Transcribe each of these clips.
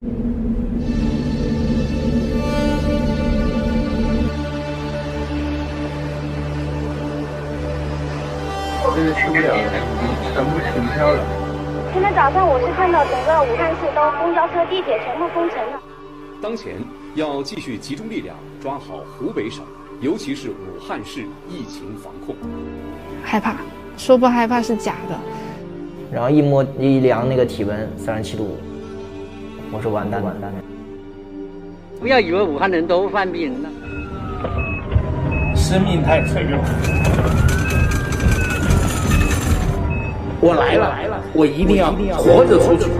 真的受不了了，全部停票了。今天早上我是看到整个武汉市都公交车、地铁全部封城了。当前要继续集中力量抓好湖北省，尤其是武汉市疫情防控。害怕，说不害怕是假的。然后一量那个体温37.5度，我说完蛋了。不要以为武汉人都犯病了，生命太脆弱。我来了，我一定要活着出去。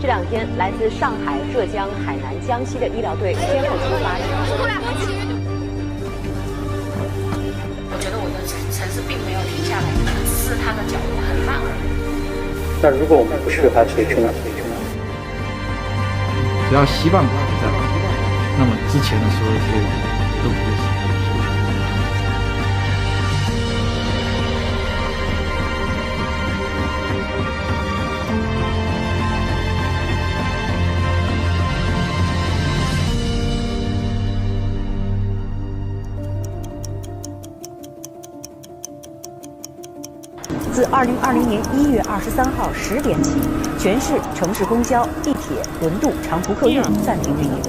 这2天，来自上海、浙江、海南、江西的医疗队先后出发。我觉得我的城市并没有停下来，只是它的脚步很慢而已。那如果我们不去的话，谁去呢？只要希望不在了，那么之前的所有事都不会是。自2020年1月23号10点起，全市城市公交、地铁、轮渡、长途客运暂停运营。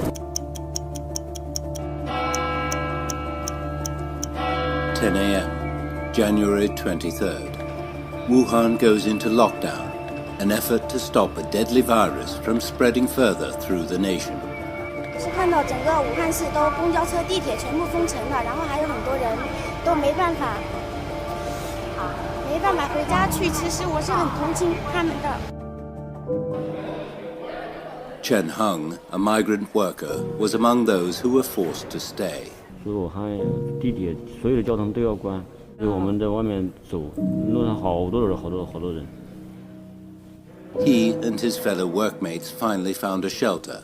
10 a.m., January 23rd. Wuhan goes into lockdown, an effort to stop a deadly virus from spreading further through the nation. 是看到整个武汉市都公交车、地铁全部封城了，然后还有很多人都没办法回家去。其实我是很同情他们的。Chen Heng, a migrant worker, was among those who were forced to stay. 所以武汉地铁所有的交通都要关，所以我们在外面走，路上好多人。He and his fellow workmates finally found a shelter,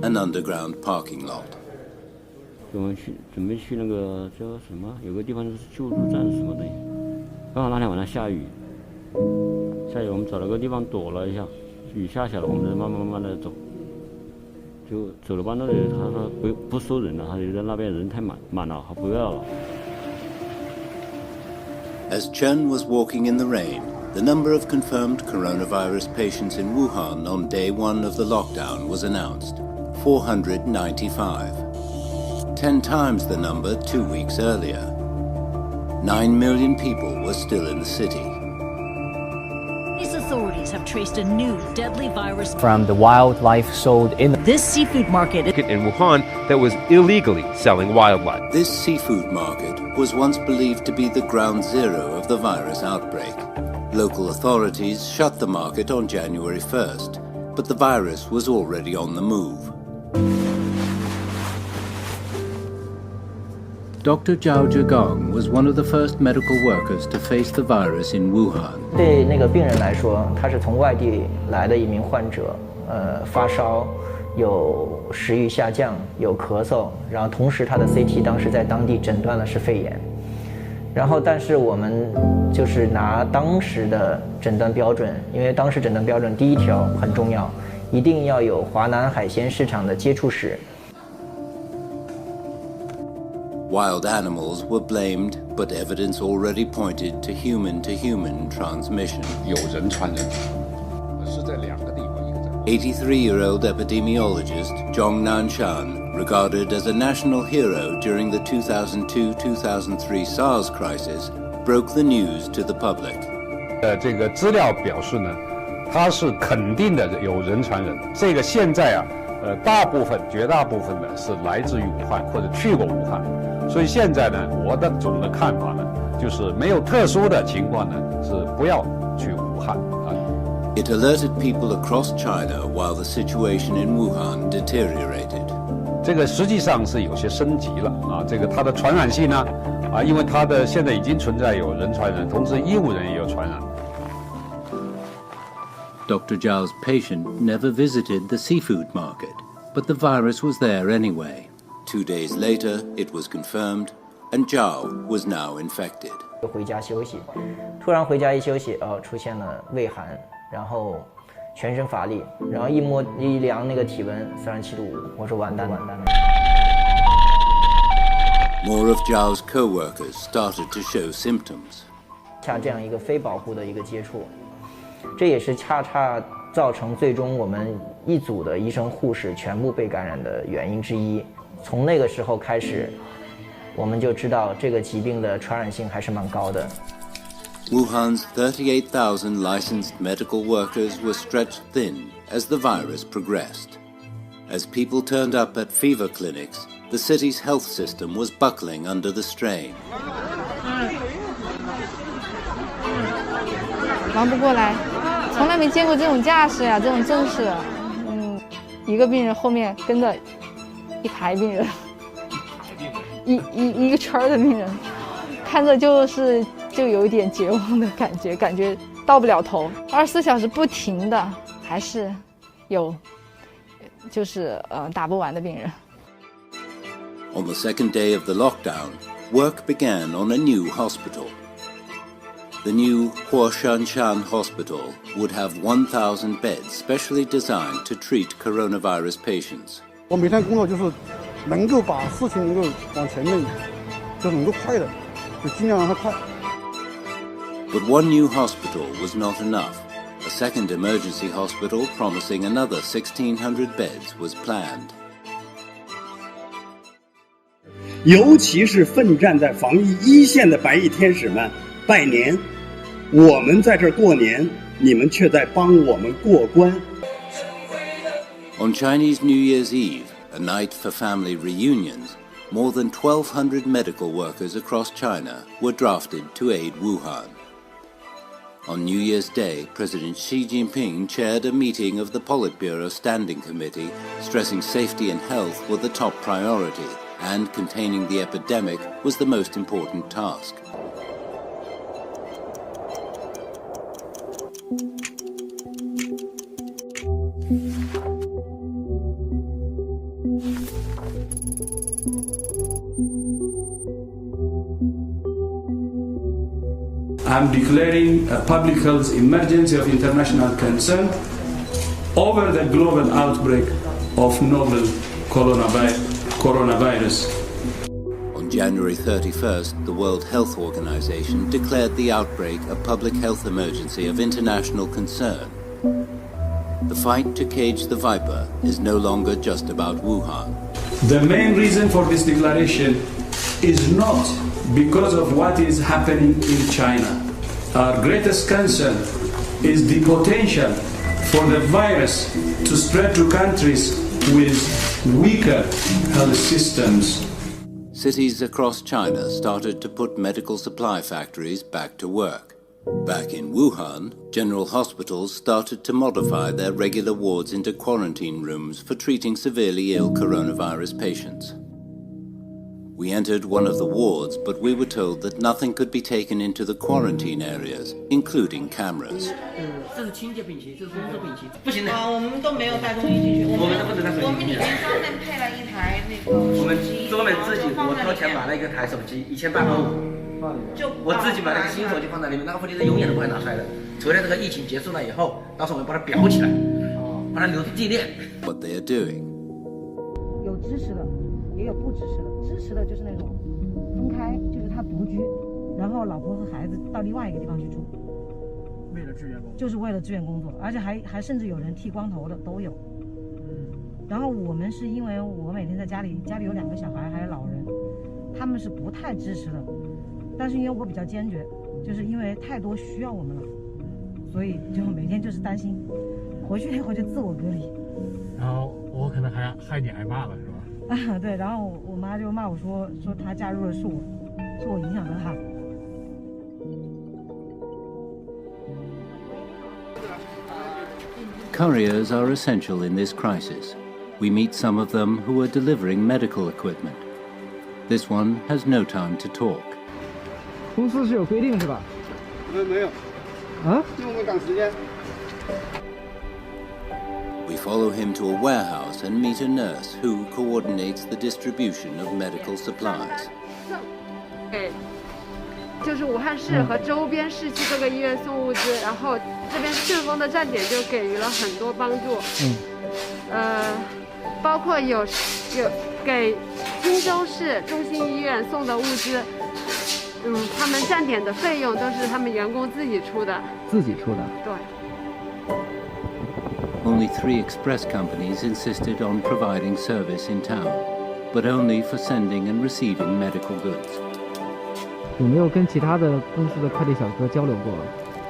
an underground parking lot. 我们准备去那个叫什么，有个地方是救助站什么的，刚好那天晚上下雨，我们找了个地方躲了一下，雨下来了，我们再慢慢的走。就走了半路，他说不收人了，他觉得那边人太满了，他不要了。As Chen was walking in the rain, the number of confirmed coronavirus patients in Wuhan on day 1 of the lockdown was announced, 495. 10 times the number 2 weeks earlier. 9 million people were still in the city. Authorities have traced a new deadly virus from the wildlife sold in this seafood market in Wuhan that was illegally selling wildlife. This seafood market was once believed to be the ground zero of the virus outbreak. Local authorities shut the market on January 1st, but the virus was already on the move. Dr. Zhao Zhigong was one of the first medical workers to face the virus in Wuhan. 对那个病人来说，他是从外地来的一名患者，发烧，有食欲下降，有咳嗽，然后同时他的 CT 当时在当地诊断了是肺炎。然后，但是我们就是拿当时的诊断标准，因为当时诊断标准第1条很重要，一定要有华南海鲜市场的接触史。Wild animals were blamed, but evidence already pointed to human-to-human transmission. 有人传人，是在2个地方，一个在。 83-year-old epidemiologist Zhong Nanshan, regarded as a national hero during the 2002-2003 SARS crisis, broke the news to the public. 这个资料表示呢，它是肯定的有人传人。这个现在啊，绝大部分呢是来自于武汉或者去过武汉。所以现在呢，我的总的看法呢，就是没有特殊的情况呢，是不要去武汉啊。It alerted people across China while the situation in Wuhan deteriorated. 这个实际上是有些升级了啊，这个它的传染性呢，因为它的现在已经存在有人传人，同时医务人也有传染。Dr. Zhao's patient never visited the seafood market, but the virus was there anyway. 2 days later, it was confirmed and Zhao was now infected. 回家休息，突然回家一休息，出现了畏寒，然后全身乏力，然后一量那个体温37.5度，我说完蛋了。More of Zhao's co-workers started to show symptoms. 像这样一个非保护的一个接触，这也是恰恰造成最终我们一组的医生护士全部被感染的原因之一。从那个时候开始，我们就知道这个疾病的传染性还是蛮高的。Wuhan's 38,000 licensed medical workers were stretched thin as the virus progressed. As people turned up at fever clinics, the city's health system was buckling under the strain. 忙不过来，从来没见过这种架势呀，这种阵势。一个病人后面跟着一排病人，一个圈的病人，看着就有一点绝望的感觉到不了头。24小时不停的，还是有打不完的病人。On the second day of the lockdown, work began on a new hospital. The new Huashanshan Hospital would have 1,000 beds specially designed to treat coronavirus patients. 我每天工作就是能够把事情能够往前面，就能够快的，就尽量让它快。But one new hospital was not enough. A second emergency hospital promising another 1,600 beds was planned. 尤其是奋战在防疫一线的白衣天使们，拜年！我们在这儿过年，你们却在帮我们过关。On Chinese New Year's Eve, a night for family reunions, more than 1,200 medical workers across China were drafted to aid Wuhan. On New Year's Day, President Xi Jinping chaired a meeting of the Politburo Standing Committee, stressing safety and health were the top priority, and containing the epidemic was the most important task. I'm declaring a public health emergency of international concern over the global outbreak of novel coronavirus. On January 31st, the World Health Organization declared the outbreak a public health emergency of international concern. The fight to cage the viper is no longer just about Wuhan. The main reason for this declaration is not because of what is happening in China. Our greatest concern is the potential for the virus to spread to countries with weaker health systems. Cities across China started to put medical supply factories back to work. Back in Wuhan, general hospitals started to modify their regular wards into quarantine rooms for treating severely ill coronavirus patients. We entered one of the wards, but we were told that nothing could be taken into the quarantine areas, including cameras. 这是清洁丙烯，这是工作丙烯，不行的。我们都没有带东西进去，我们都不能带手机进去。我们里面专门配了一台那个手机。我们专门自己，我掏钱买了一个台手机，1850。就我自己买了个新手机放在里面，那个手机是永远都不会拿出来的。除了这个疫情结束了以后，到时候我们把它裱起来，把它留作纪念。What they are doing. 有支持的，也有不支持的。支持的就是那种分开，就是他独居，然后老婆和孩子到另外一个地方去住，为了支援工作，就是为了支援工作，而且还甚至有人剃光头的都有。然后我们是因为我每天在家里有2个小孩，还有老人，他们是不太支持的。但是因为我比较坚决，就是因为太多需要我们了，所以就每天就是担心，回去以后就自我隔离。然后我可能还害你挨骂了，是吧？对，然后我妈就骂我说她加入的是我影响到她。Couriers are essential in this crisis. We meet some of them who are delivering medical equipment. This one has no time to talk. 公司是有规定是吧？没有。啊？因为我们赶时间。We follow him to a warehouse and meet a nurse who coordinates the distribution of medical supplies. 给就是武汉市和周边市区各个医院送物资，然后这边顺丰的站点就给予了很多帮助。包括有给荆州市中心医院送的物资，他们站点的费用都是他们员工自己出的。自己出的。对。Only 3 express companies insisted on providing service in town, but only for sending and receiving medical goods. 有没有跟其他的公司的快递小哥交流过？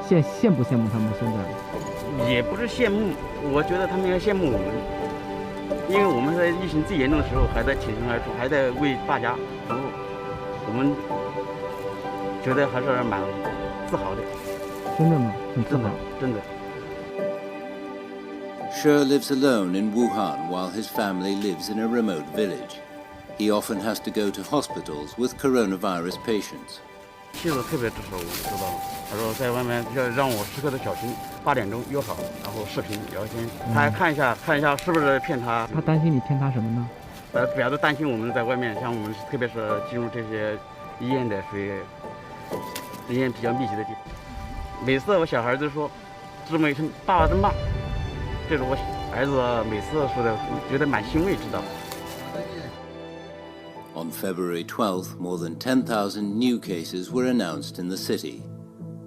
羡不羡慕他们现在？也不是羡慕，我觉得他们应该羡慕我们，因为我们在疫情最严重的时候还在挺身而出，还在为大家服务，我们觉得还是蛮自豪的。真的吗？很自豪。真的。Sher lives alone in Wuhan while his family lives in a remote village. He often has to go to hospitals with coronavirus patients. 妻子特别支持我，知道吗？他说在外面要让我时刻的小心，8点钟约好，然后视频聊天，他还看一下是不是骗他。他担心你骗他什么呢？主要是担心我们在外面，像我们特别是进入这些医院的，属于医院比较密集的地方。每次我小孩都说，这么一声“爸爸真棒”，这是我儿子每次说的，觉得蛮欣慰，知道吗？ On February 12th, more than 10,000 new cases were announced in the city.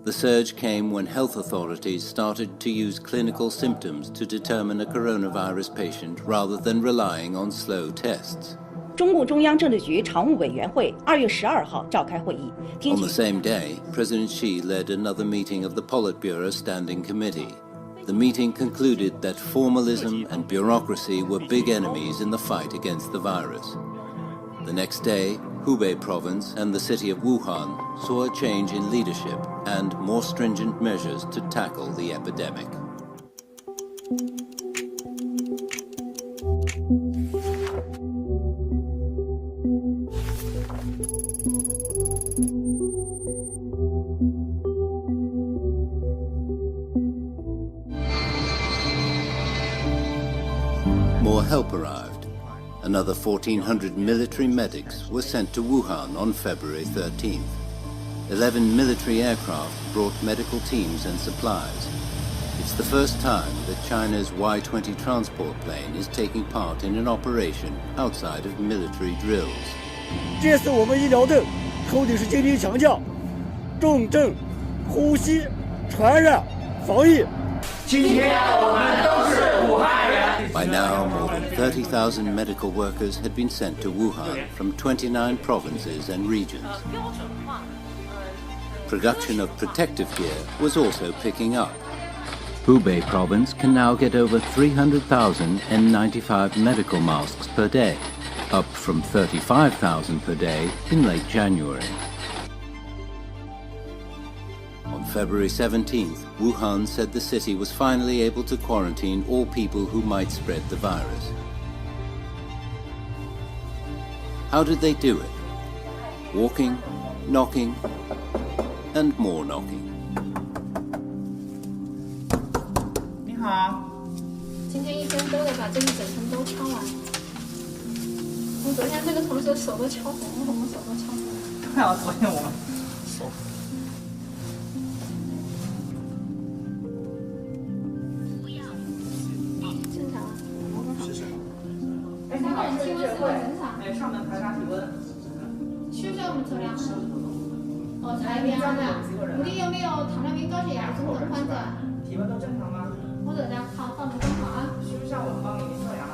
The surge came when health authorities started to use clinical symptoms to determine a coronavirus patient rather than relying on slow tests. 中共中央政治局常务委员会2月12号召开会议。On the same day, President Xi led another meeting of the Politburo Standing Committee. The meeting concluded that formalism and bureaucracy were big enemies in the fight against the virus. The next day, Hubei province and the city of Wuhan saw a change in leadership and more stringent measures to tackle the epidemic. More help arrived. Another 1,400 military medics were sent to Wuhan on February 13th. 11 military aircraft brought medical teams and supplies. It's the first time that China's Y-20 transport plane is taking part in an operation outside of military drills. 这次我们医疗队抽的是精兵强将，重症、呼吸、传染、防疫。今天我们都是武汉人。 By now, more than 30,000 medical workers had been sent to Wuhan from 29 provinces and regions. Production of protective gear was also picking up. Hubei province can now get over 300,000 N95 medical masks per day, up from 35,000 per day in late January. On February 17th, Wuhan said the city was finally able to quarantine all people who might spread the virus. How did they do it? Walking, knocking, and more knocking. 你好，今天一天都得把这一整层都敲完。我昨天这个同学手都敲红了，我们手都敲红了。对啊，昨天我们手。 上门排查体温，需不需要我们测量？哦，查一遍啊。你有没有糖尿病、高血压、中等患者？体温都正常吗？我等下好，放门关好啊。需不需要我们帮你测量啊？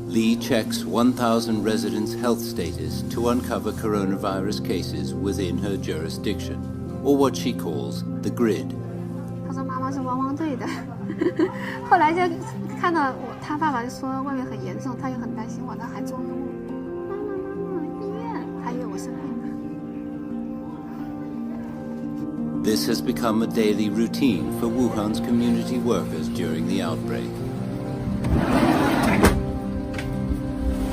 Li checks 1,000 residents' health status to uncover coronavirus cases within her jurisdiction, or what she calls the grid. 他说妈妈是汪汪队的，后来就看到他爸爸就说外面很严重，他也很担心我，他还捉弄我，妈妈医院，他以为我生病了。 This has become a daily routine for Wuhan's community workers during the outbreak.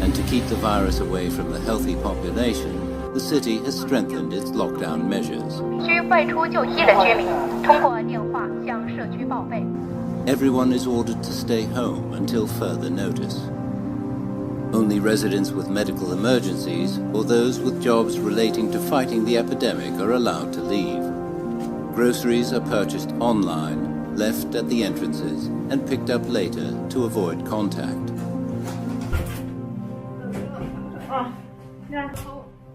And to keep the virus away from the healthy population, the city has strengthened its lockdown measures. 需外出就医的居民，通过电话向社区报备。 Everyone is ordered to stay home until further notice. Only residents with medical emergencies or those with jobs relating to fighting the epidemic are allowed to leave. Groceries are purchased online, left at the entrances, and picked up later to avoid contact.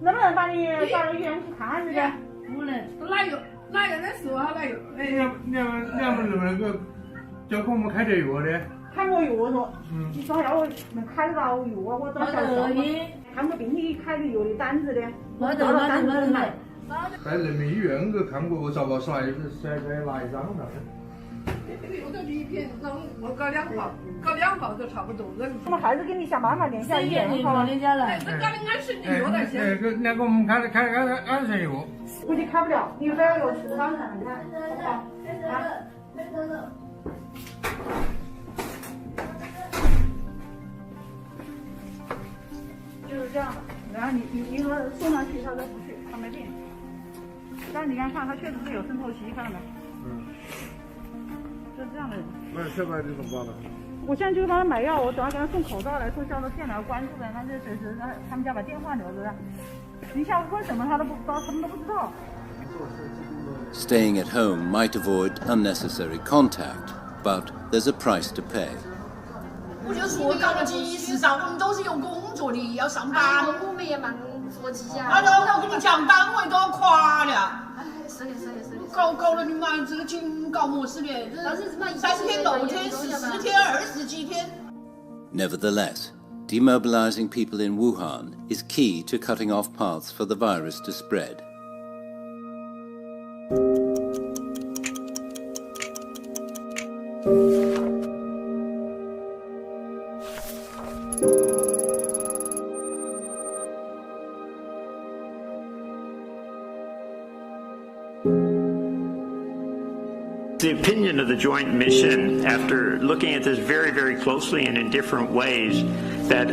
能不能把你到医院去看看去？不能，哪个的时候哪个？你们那个叫给我们开点药的？开么药说？你说要我能开得到药，我都晓得。他们病历开的药的单子的，我找到单子买。在人民医院我看过，我找不出来，拿一张的。这个药都一瓶，我搞2包就差不多了。我们还是给你想办法联系医院好了。这搞的安神药那些。那个我们开安神药。估计开不了，你非要有吃上看看，好不好？啊。就是这样的，然后你说送上去，他说不去，他没病。但是你看，他确实是有渗透期，看到没？就是这样的人。那现在你怎么办呢？我现在就帮他买药，我等下给他送口罩来，送消毒线来关注的，他就随时他们家把电话留着。你想问什么他都不知道，他们都不知道。Staying at home might avoid unnecessary contact, but there's a price to pay. 我就说搞了几十上，我们都是有工作的，要上班。我们也忙着急啊。我跟你讲，单位都要垮了。是的。搞了你妈这个紧搞么事的？30天6天10天20几天。Nevertheless, demobilizing people in Wuhan is key to cutting off paths for the virus to spread. The opinion of the joint mission, after looking at this very, very closely and in different ways, that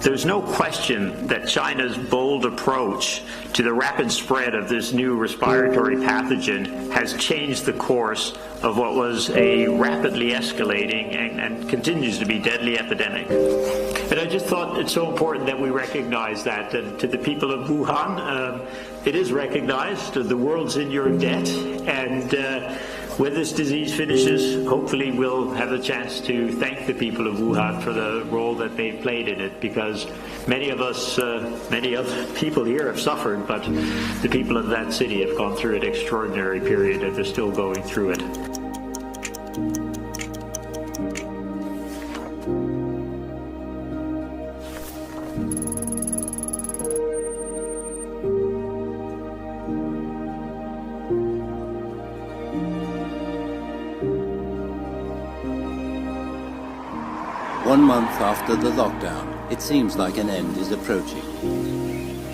there's no question that China's bold approach to the rapid spread of this new respiratory pathogen has changed the course of what was a rapidly escalating and continues to be deadly epidemic. And I just thought it's so important that we recognize that. And to the people of Wuhan, it is recognized. The world's in your debt. And when this disease finishes, hopefully we'll have a chance to thank the people of Wuhan for the role that they've played in it, because many of us, many other people here have suffered, but the people of that city have gone through an extraordinary period and they're still going through it. One month after the lockdown, it seems like an end is approaching.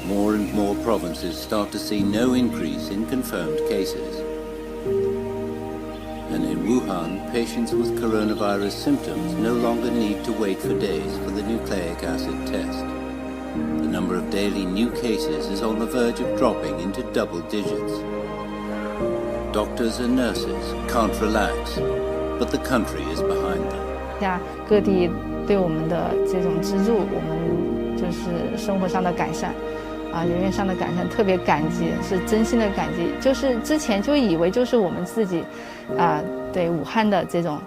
More and more provinces start to see no increase in confirmed cases. And in Wuhan, patients with coronavirus symptoms no longer need to wait for days for the nucleic acid test. The number of daily new cases is on the verge of dropping into double digits. Doctors and nurses can't relax, but the country is behind them. 各地对我们的这种资助，我们就是生活上的改善，人员上的改善，特别感激，是真心的感激。就是之前就以为就是我们自己，对武汉的这种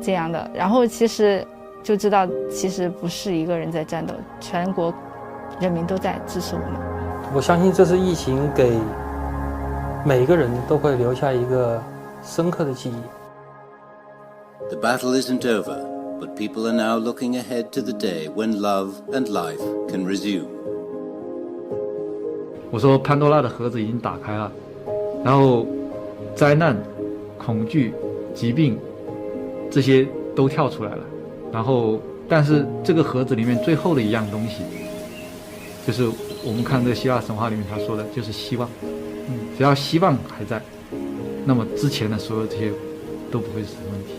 这样的，然后其实就知道其实不是一个人在战斗，全国人民都在支持我们。我相信这次疫情给每个人都会留下一个深刻的记忆。The battle isn't over, but people are now looking ahead to the day when love and life can resume. 我说潘多拉的盒子已经打开了，然后灾难、恐惧、疾病这些都跳出来了，然后但是这个盒子里面最后的一样东西，就是我们看这个希腊神话里面他说的，就是希望。只要希望还在，那么之前的所有这些都不会是问题。